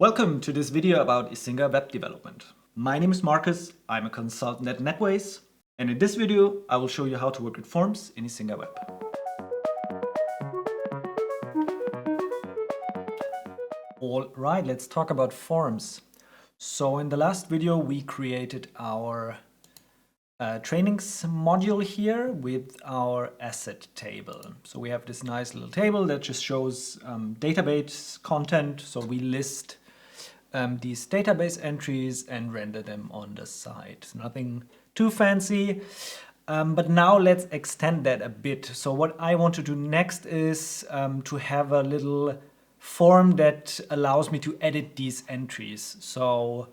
Welcome to this video about Icinga web development. My name is Marcus, I'm a consultant at Netways, and in this video I will show you how to work with forms in Icinga web. Alright, let's talk about forms. So in the last video we created our trainings module here with our asset table. So we have this nice little table that just shows database content. So we list these database entries and render them on the side. Nothing too fancy, but now let's extend that a bit. So what I want to do next is to have a little form that allows me to edit these entries. So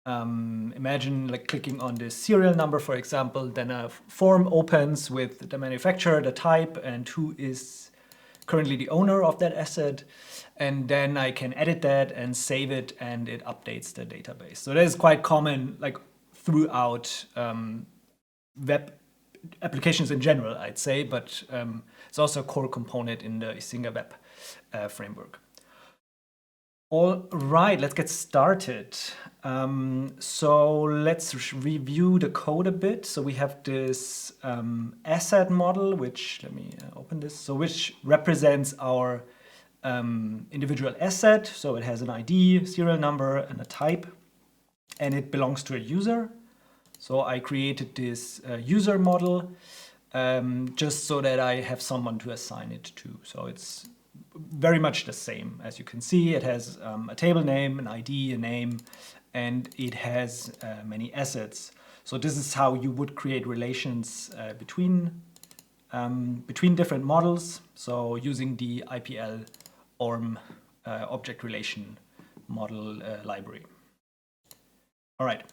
imagine like clicking on the serial number, for example, then a form opens with the manufacturer, the type, and who is currently the owner of that asset. And then I can edit that and save it, and it updates the database. So that is quite common, like throughout web applications in general, I'd say, but it's also a core component in the Icinga web framework. All right, let's get started. So let's review the code a bit. So we have this asset model, which, let me open this, so which represents our individual asset. So it has an ID, serial number, and a type, and it belongs to a user. So I created this user model just so that I have someone to assign it to. So it's very much the same. As you can see, it has a table name, an ID, a name, and it has many assets. So this is how you would create relations between different models. So using the IPL ORM object relation model library. All right.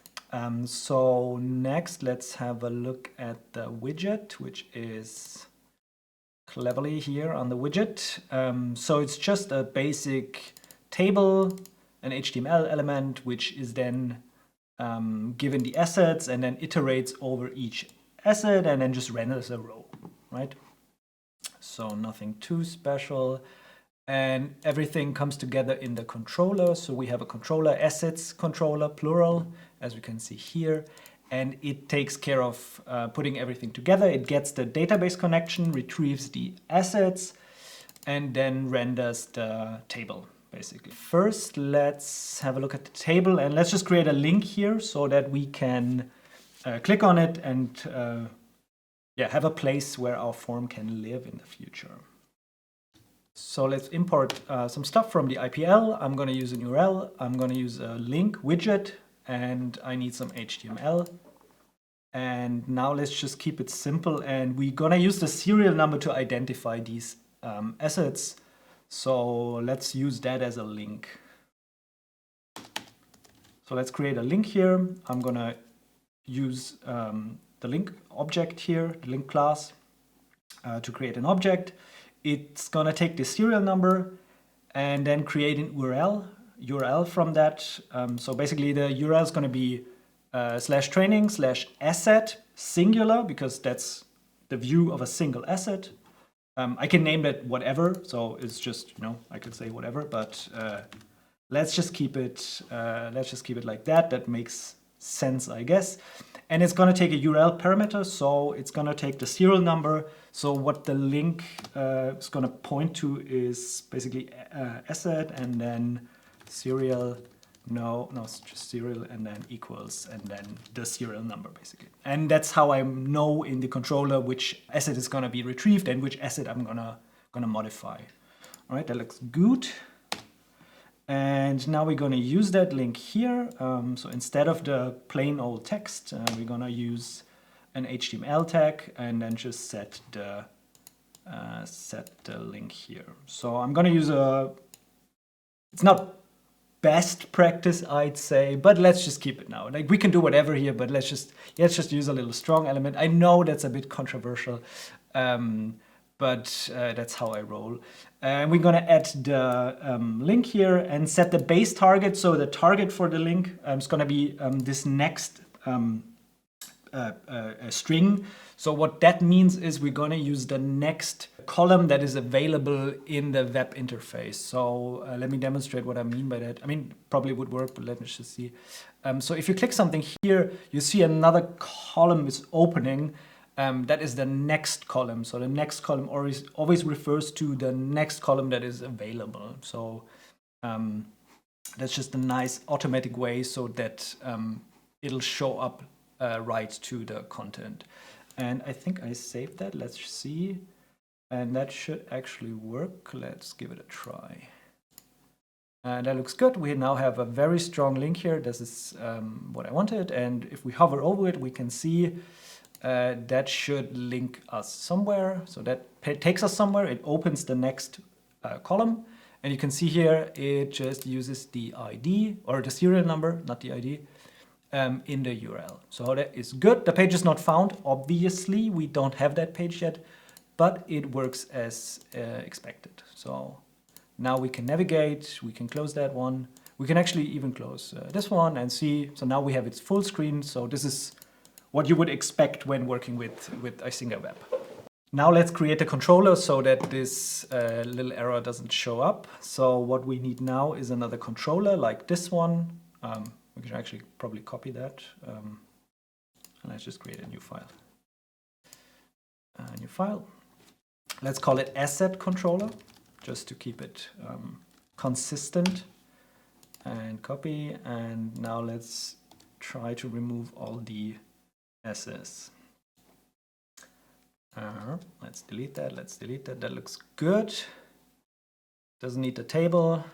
So next, let's have a look at the widget, which is cleverly here on the widget. So it's just a basic table, an HTML element, which is then given the assets and then iterates over each asset and then just renders a row, right? So nothing too special. And everything comes together in the controller. So we have a controller, assets controller, plural, as we can see here. And it takes care of putting everything together. It gets the database connection, retrieves the assets, and then renders the table, basically. First, let's have a look at the table, and let's just create a link here so that we can click on it and have a place where our form can live in the future. So let's import some stuff from the IPL. I'm going to use an URL. I'm going to use a link widget, and I need some HTML. And now let's just keep it simple, and we're going to use the serial number to identify these assets. So let's use that as a link. So let's create a link here. I'm going to use the link object here, the link class, to create an object. It's going to take the serial number and then create an URL from that. So basically the URL is going to be /training/asset singular, because that's the view of a single asset. I can name that whatever, so it's just, I could say whatever, but let's just keep it like that. That makes sense, I guess. And it's going to take a URL parameter, so it's going to take the serial number. So what the link is going to point to is basically asset and then serial. No, it's just serial and then equals and then the serial number, basically. And that's how I know in the controller which asset is going to be retrieved and which asset I'm gonna modify. All right, that looks good. And now we're going to use that link here. So instead of the plain old text, we're going to use an HTML tag and then just set the link here. So I'm going to use it's not best practice, I'd say, but let's just keep it now. Like, we can do whatever here, but let's just use a little strong element. I know that's a bit controversial, but that's how I roll. And we're going to add the link here and set the base target. So the target for the link is going to be this next string. So what that means is we're going to use the next column that is available in the web interface. So let me demonstrate what I mean by that. I mean, probably would work, but let me just see. So if you click something here, you see another column is opening. That is the next column. So the next column always refers to the next column that is available. So that's just a nice automatic way so that it'll show up right to the content. And I think I saved that. Let's see. And that should actually work. Let's give it a try. And that looks good. We now have a very strong link here. This is what I wanted. And if we hover over it, we can see that should link us somewhere. So that takes us somewhere. It opens the next column. And you can see here, it just uses the ID or the serial number, not the ID, in the URL. So that is good. The page is not found. Obviously, we don't have that page yet, but it works as expected. So now we can navigate, we can close that one. We can actually even close this one and see. So now we have its full screen. So this is what you would expect when working with Icinga Web. Now let's create a controller so that this little error doesn't show up. So what we need now is another controller like this one. We can actually probably copy that. And let's just create a new file. Let's call it asset controller, just to keep it consistent. And copy. And now let's try to remove all the assets. Let's delete that. That looks good. Doesn't need the table.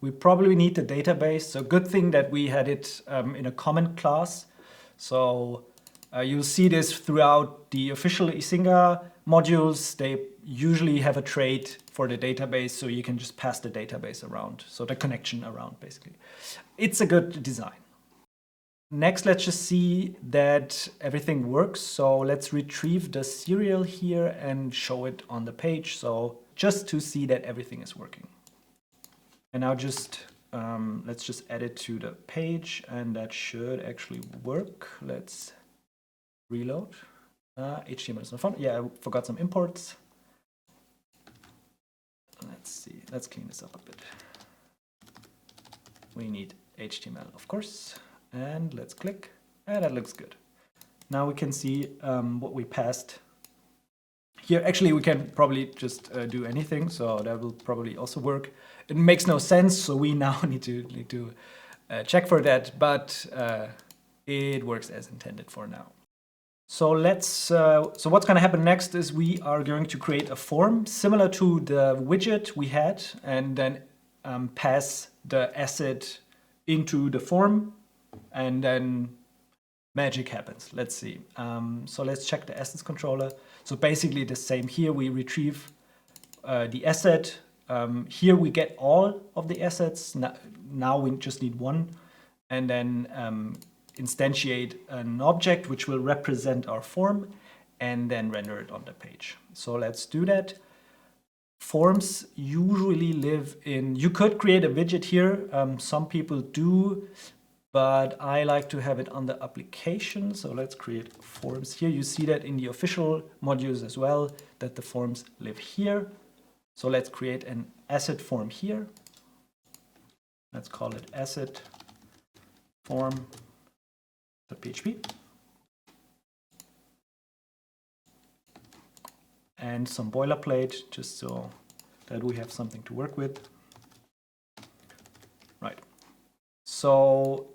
We probably need the database. So good thing that we had it in a comment class. So you'll see this throughout the official Icinga modules. They usually have a trait for the database, so you can just pass the database around. So the connection around, basically. It's a good design. Next, let's just see that everything works. So let's retrieve the serial here and show it on the page. So just to see that everything is working. And now just let's just add it to the page, and that should actually work. Let's reload. HTML is not fun. Yeah, I forgot some imports. Let's see. Let's clean this up a bit. We need HTML, of course. And let's click. And that looks good. Now we can see what we passed. Here, actually, we can probably just do anything, so that will probably also work. It makes no sense, so we now need to check for that, but it works as intended for now. So let's. So what's going to happen next is we are going to create a form similar to the widget we had, and then pass the asset into the form, and then magic happens. Let's see. So let's check the assets controller. So basically the same here. We retrieve the asset. Here we get all of the assets. Now we just need one. And then instantiate an object which will represent our form and then render it on the page. So let's do that. Forms usually live in, you could create a widget here. Some people do, but I like to have it on the application. So let's create forms here. You see that in the official modules as well, that the forms live here. So let's create an asset form here. Let's call it asset form.php. And some boilerplate, just so that we have something to work with. Right. So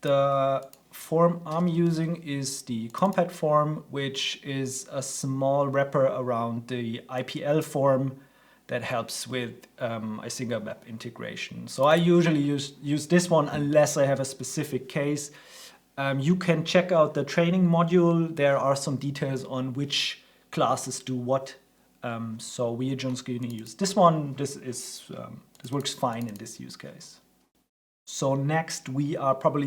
the form I'm using is the compat form, which is a small wrapper around the IPL form that helps with Icinga web integration. So I usually use this one unless I have a specific case. You can check out the training module. There are some details on which classes do what. So we are just going to use this one. This works fine in this use case. So next we are probably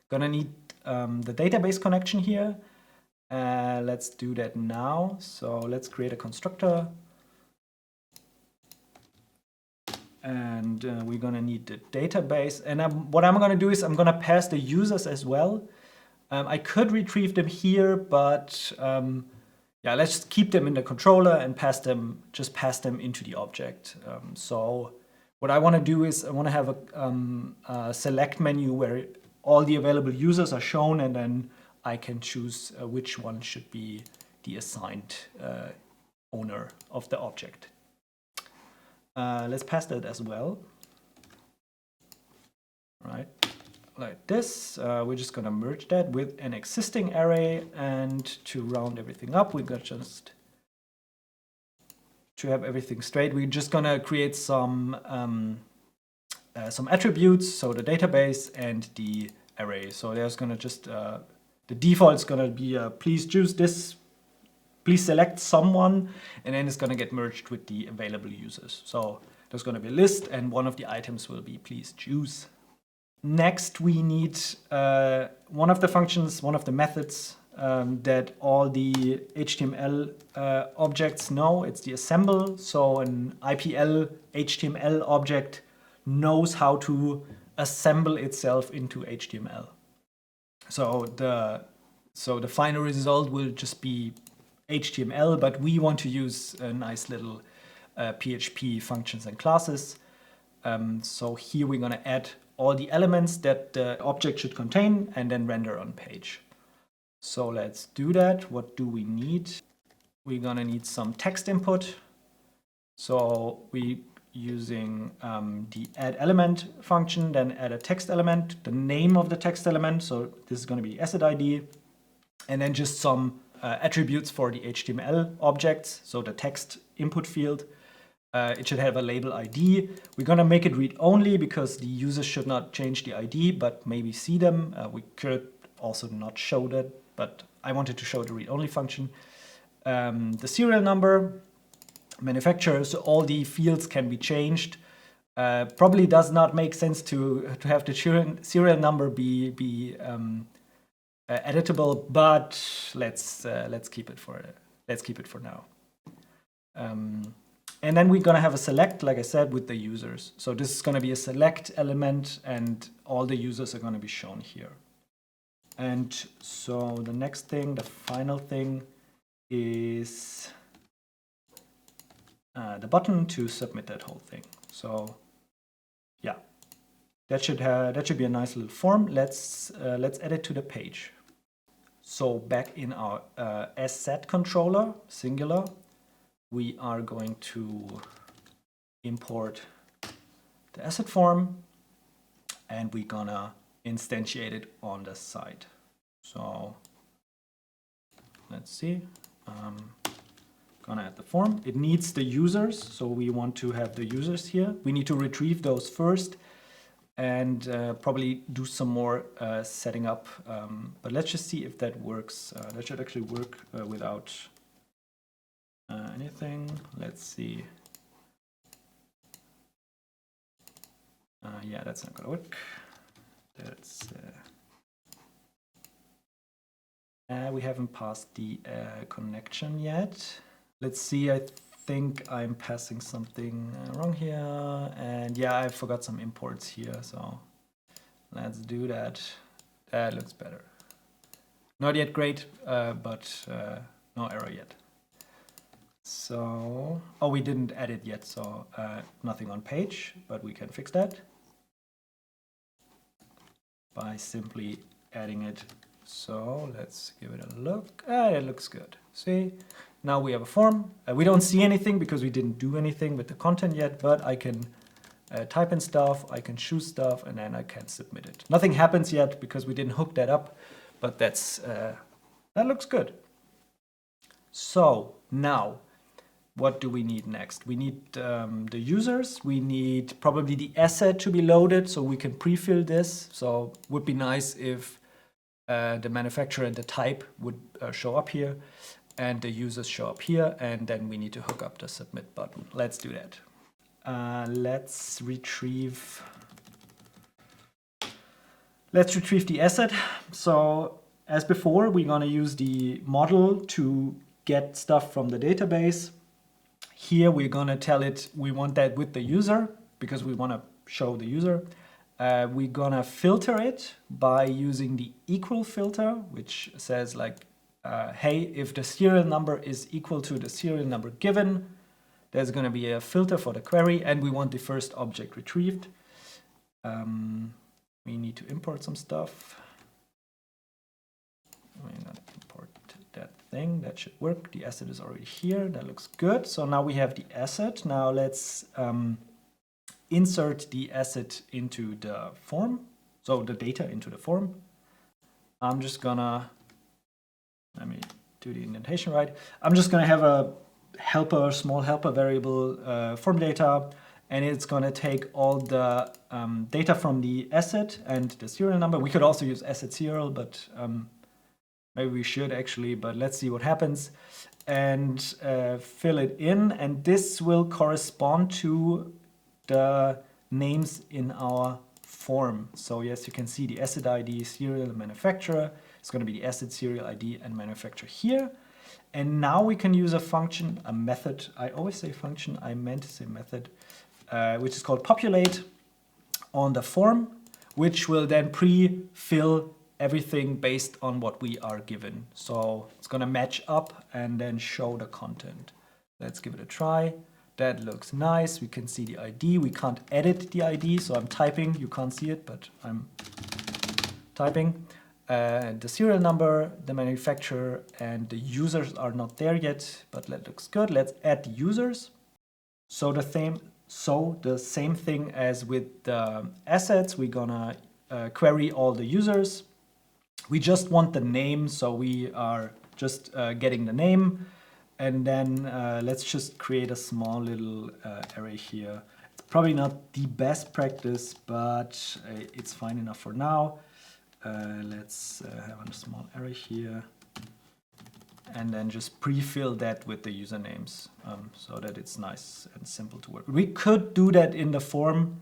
gonna need the database connection here. Let's do that now. So let's create a constructor. And we're gonna need the database. And what I'm gonna do is I'm gonna pass the users as well. I could retrieve them here, but yeah, let's keep them in the controller and just pass them into the object. So what I want to do is I want to have a select menu where all the available users are shown, and then I can choose which one should be the assigned owner of the object. Let's pass that as well. Right, like this. We're just going to merge that with an existing array, and to round everything up, we're going to have everything straight, we're just going to create some attributes, so the database and the array. So there's going to just the default is going to be please choose this, please select someone, and then it's going to get merged with the available users. So there's going to be a list, and one of the items will be please choose. Next, we need one of the functions, one of the methods that all the HTML objects know. It's the assemble. So an IPL HTML object knows how to assemble itself into HTML. So the final result will just be HTML, but we want to use a nice little PHP functions and classes. So here we're going to add all the elements that the object should contain and then render on page. So let's do that. What do we need? We're going to need some text input. So we using the add element function, then add a text element, the name of the text element. So this is going to be asset ID, and then just some attributes for the HTML objects. So the text input field. It should have a label ID. We're going to make it read-only because the users should not change the ID, but maybe see them. We could also not show that, but I wanted to show the read-only function. The serial number, manufacturer, so all the fields can be changed. Probably does not make sense to have the serial number be editable, but let's keep it for now. And then we're going to have a select, like I said, with the users. So this is going to be a select element, and all the users are going to be shown here. And so the next thing, the final thing, is the button to submit that whole thing. So yeah, that should be a nice little form. Let's add it to the page. So back in our asset controller, singular, we are going to import the asset form, and we're gonna instantiate it on the site. So let's see, gonna add the form. It needs the users, so we want to have the users here. We need to retrieve those first and probably do some more setting up, but let's just see if that works. That should actually work without anything. Let's see. Yeah, that's not gonna work. That's we haven't passed the connection yet. Let's see. I think I'm passing something wrong here, and yeah, I forgot some imports here. So let's do that. That looks better. Not yet great, but no error yet. So, oh, we didn't add it yet, so nothing on page, but we can fix that by simply adding it. So let's give it a look. It looks good. See, now we have a form. We don't see anything because we didn't do anything with the content yet, but I can type in stuff, I can choose stuff, and then I can submit it. Nothing happens yet because we didn't hook that up, but that looks good. So now, what do we need next? We need the users. We need probably the asset to be loaded so we can pre-fill this. So it would be nice if the manufacturer and the type would show up here and the users show up here, and then we need to hook up the submit button. Let's do that. Let's retrieve the asset. So as before, we're going to use the model to get stuff from the database. Here we're going to tell it we want that with the user because we want to show the user. We're going to filter it by using the equal filter, which says like hey, if the serial number is equal to the serial number given, there's going to be a filter for the query, and we want the first object retrieved. We need to import some stuff. We're going to import that thing. That should work. The asset is already here. That looks good. So now we have the asset. Now let's insert the asset into the form. So the data into the form. I'm just gonna, let me do the indentation right. I'm just gonna have a helper, small helper variable form data, and it's gonna take all the data from the asset and the serial number. We could also use asset serial, but maybe we should actually, but let's see what happens. And fill it in, and this will correspond to the names in our form. So yes, you can see the asset ID, serial, manufacturer. It's going to be the asset, serial ID, and manufacturer here. And now we can use a function, a method. I always say function, I meant to say method, which is called populate on the form, which will then pre-fill everything based on what we are given. So it's going to match up and then show the content. Let's give it a try. That looks nice. We can see the ID. We can't edit the ID, so I'm typing. You can't see it, but I'm typing. The serial number, the manufacturer, and the users are not there yet, but that looks good. Let's add the users. So the same thing as with the assets, we're gonna query all the users. We just want the name, so we are just getting the name. And then let's just create a small little array here. It's probably not the best practice, but it's fine enough for now. Let's have a small array here. And then just pre-fill that with the usernames so that it's nice and simple to work. We could do that in the form.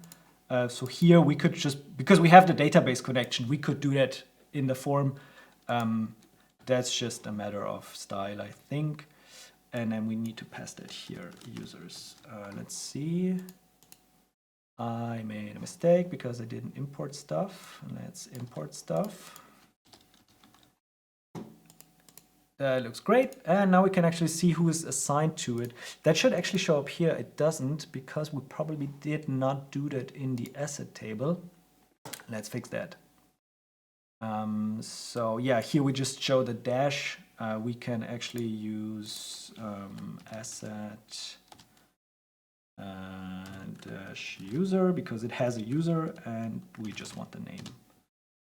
So here we could just, because we have the database connection, we could do that in the form. That's just a matter of style, I think. And then we need to pass that here, users. Let's see. I made a mistake because I didn't import stuff. Let's import stuff. That looks great. And now we can actually see who is assigned to it. That should actually show up here. It doesn't because we probably did not do that in the asset table. Let's fix that. So yeah, here we just show the dash. We can actually use asset dash user because it has a user and we just want the name.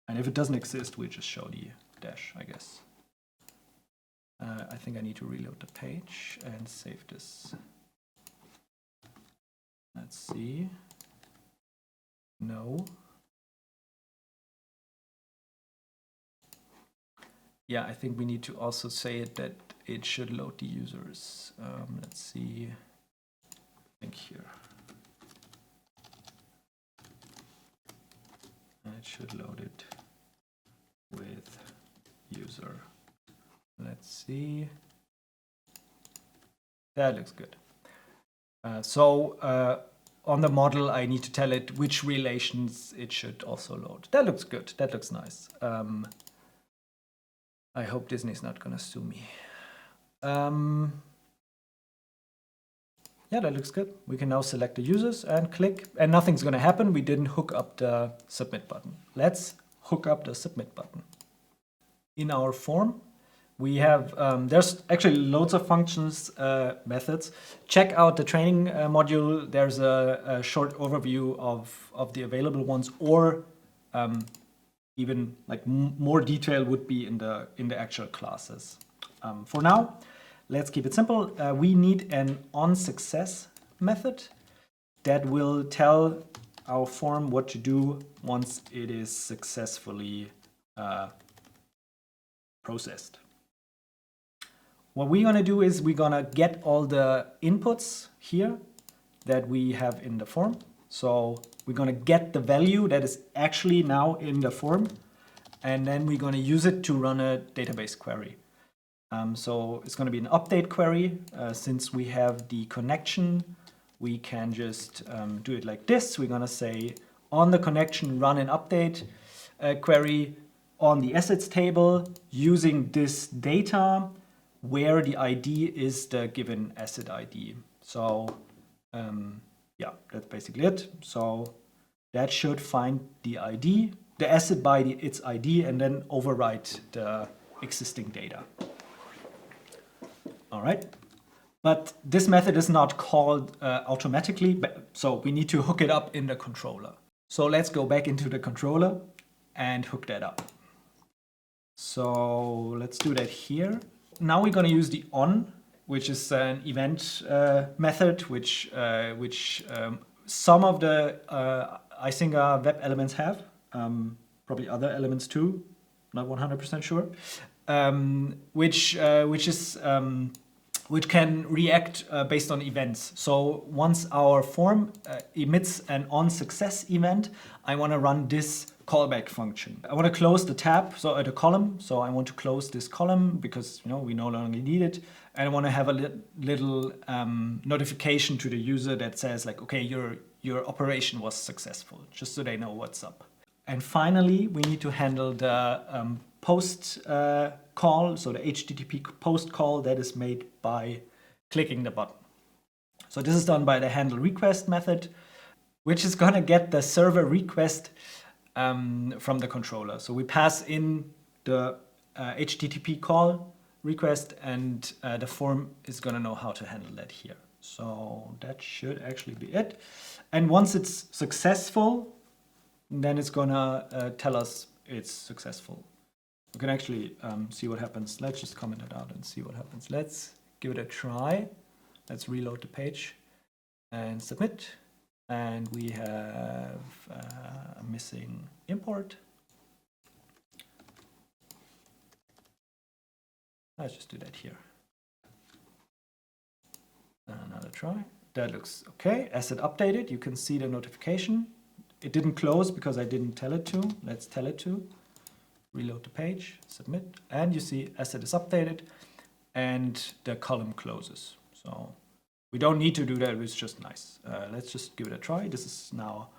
And if it doesn't exist, we just show the dash, I guess. I think I need to reload the page and save this. Let's see. No. Yeah, I think we need to also say it that it should load the users. Let's see. I think here. It should load it with user. Let's see. That looks good. On the model, I need to tell it which relations it should also load. That looks good. That looks nice. I hope Disney's not gonna sue me. Yeah, that looks good. We can now select the users and click, and nothing's gonna happen. We didn't hook up the submit button. Let's hook up the submit button. In our form, we have, there's actually loads of functions, methods. Check out the training module. There's a short overview of the available ones, or even like more detail would be in the actual classes. For now, let's keep it simple. We need an onSuccess method that will tell our form what to do once it is successfully processed. What we're gonna do is we're gonna get all the inputs here that we have in the form. So we're gonna get the value that is actually now in the form, and then we're gonna use it to run a database query. So it's gonna be an update query. Since we have the connection, we can just do it like this. We're gonna say on the connection, run an update query on the assets table using this data where the ID is the given asset ID. So yeah, that's basically it. So that should find the ID, the asset by its ID, and then overwrite the existing data. All right. But this method is not called automatically, so we need to hook it up in the controller. So let's go back into the controller and hook that up. So let's do that here. Now we're going to use the on, which is an event method, which some of the Icinga web elements have, probably other elements too, not 100% sure, which can react based on events. So once our form emits an on success event, I want to run this callback function. I want to close the tab, so the column. So I want to close this column because we no longer need it. And I want to have a little notification to the user that says like, okay, your operation was successful, just so they know what's up. And finally, we need to handle the post call, so the HTTP post call that is made by clicking the button. So this is done by the handle request method, which is going to get the server request from the controller. So we pass in the HTTP call request, and the form is going to know how to handle that here. So that should actually be it. And once it's successful, then it's going to tell us it's successful. We can actually see what happens. Let's just comment it out and see what happens. Let's give it a try. Let's reload the page and submit. And we have a missing import. Let's just do that here. Another try. That looks okay. Asset updated. You can see the notification. It didn't close because I didn't tell it to. Let's tell it to. Reload the page, submit, and you see asset is updated and the column closes. So we don't need to do that, it's just nice. Let's just give it a try. This is now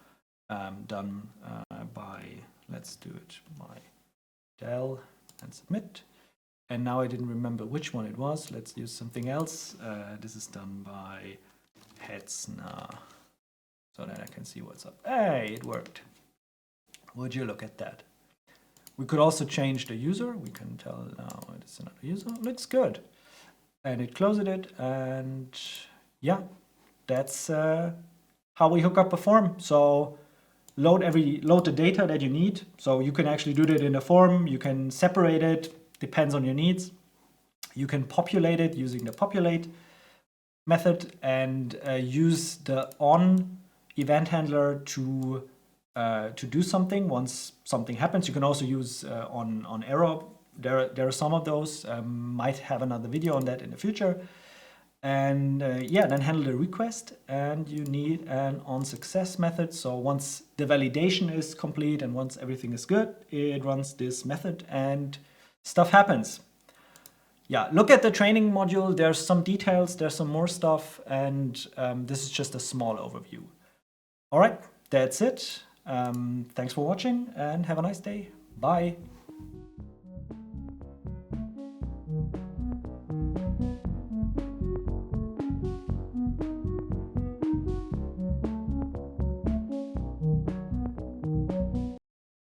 done by, let's do it by del and submit. And now I didn't remember which one it was. Let's use something else. This is done by Hetzner, so that I can see what's up. Hey, it worked. Would you look at that? We could also change the user. We can tell now it's another user. Looks good. And it closed it. And yeah, that's how we hook up a form. So load the data that you need. So you can actually do that in the form. You can separate it. Depends on your needs. You can populate it using the populate method and use the on event handler to do something once something happens. You can also use on error. There are some of those. Might have another video on that in the future. And yeah, then handle the request. And you need an on success method. So once the validation is complete and once everything is good, it runs this method and stuff happens. Yeah, look at the training module. There's some details. There's some more stuff. And this is just a small overview. All right, that's it. Thanks for watching and have a nice day. Bye.